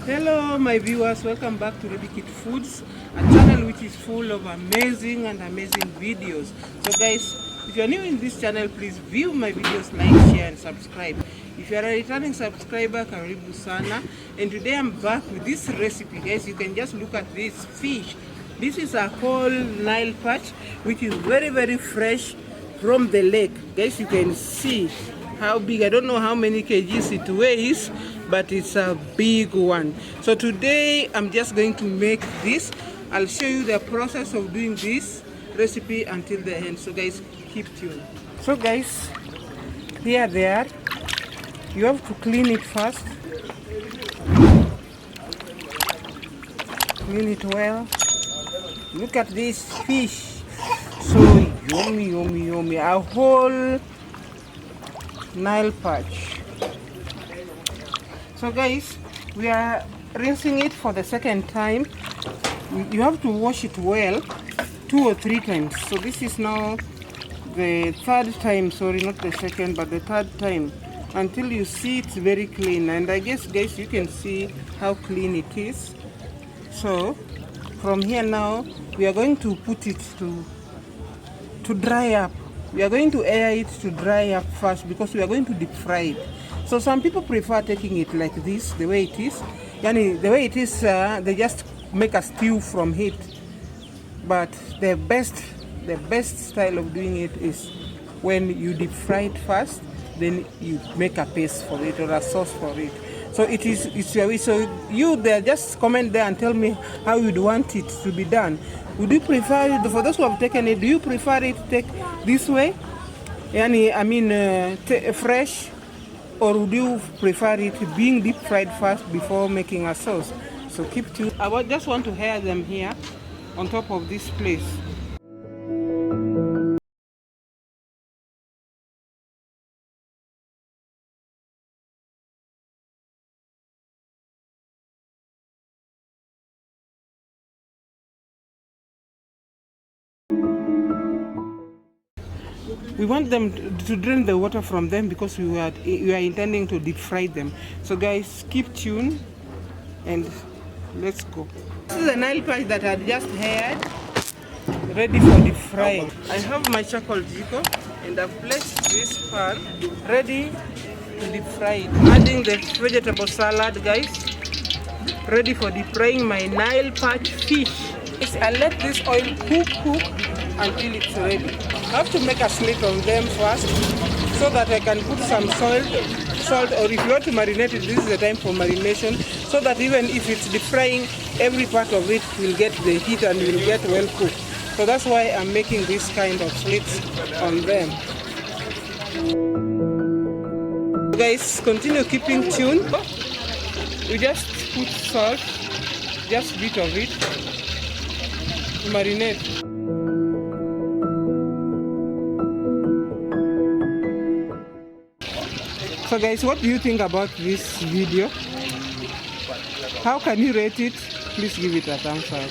Hello my viewers, welcome back to Kid Foods, a channel which is full of amazing videos. So guys, if you are new in this channel, please view my videos, like, share and subscribe. If you are a returning subscriber, karibu sana. And today I'm back with this recipe. Guys, you can just look at this fish. This is a whole Nile perch, which is very fresh from the lake. Guys, you can see how big. I don't know how many kgs it weighs, but it's a big one. So today I'm just going to make this. I'll show you the process of doing this recipe until the end. So guys, keep tuned. So guys, here they are. You have to clean it first. Clean it well. Look at this fish. So yummy. A whole Nile perch. So guys, we are rinsing it for the second time. You have to wash it well 2 or 3 times. So this is now the third time, sorry, not the second, but the third time, until you see it's very clean. And I guess guys, you can see how clean it is. So from here now, we are going to put it to dry up. We are going to air it to dry up first because we are going to deep fry it. So some people prefer taking it like this, the way it is. Yani, the way it is, they just make a stew from it. But the best style of doing it is when you deep fry it first, then you make a paste for it or a sauce for it. So it's your way. So you there, just comment there and tell me how you'd want it to be done. Would you prefer it, for those who have taken it, do you prefer it take this way? Yani, I mean, fresh? Or would you prefer it being deep fried first before making a sauce? So keep tuned. I just want to air them here on top of this place. We want them to drain the water from them because we are intending to deep fry them. So guys, keep tuned and let's go. This is a Nile perch that I just had ready for deep frying. I have my charcoal jiko and I've placed this pan ready to deep fry it. Adding the vegetable salad, guys, ready for deep frying my Nile perch fish. I let this oil cook until it's ready. I have to make a slit on them first so that I can put some salt, or if you want to marinate it, this is the time for marination, so that even if it's deep frying, every part of it will get the heat and will get well cooked. So that's why I'm making this kind of slits on them. Guys, continue keeping tuned. We just put salt, just a bit of it, to marinate. So guys, what do you think about this video? How can you rate it? Please give it a thumbs up.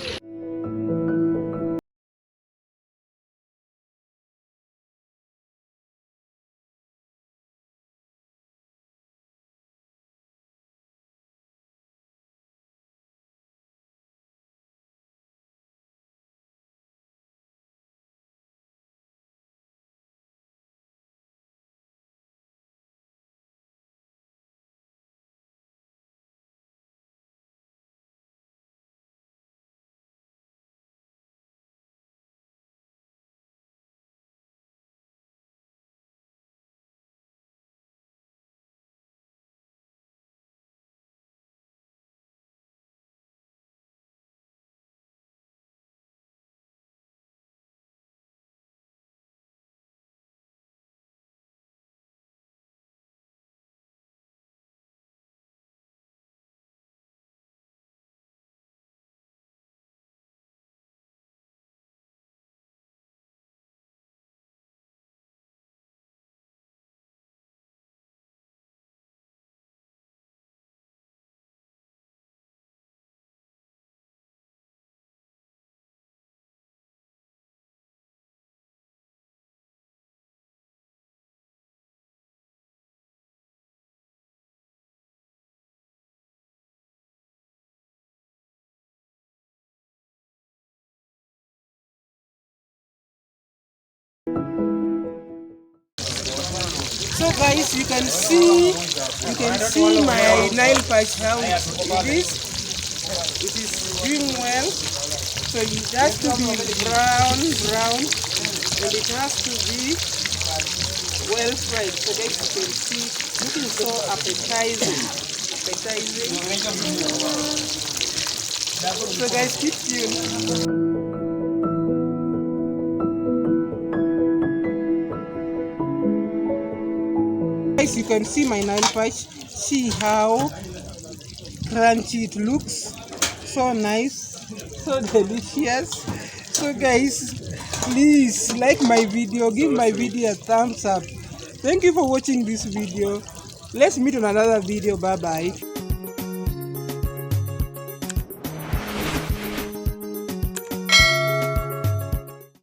So guys, you can see my Nile perch how it is doing well. So it has to be brown, and it has to be well fried. So guys, you can see looking so appetizing. So guys, keep tuned. Guys, you can see my Nile perch. See how crunchy it looks. So nice, so delicious. So guys, please like my video, give my video a thumbs up. Thank you for watching this video. Let's meet on another video. Bye bye.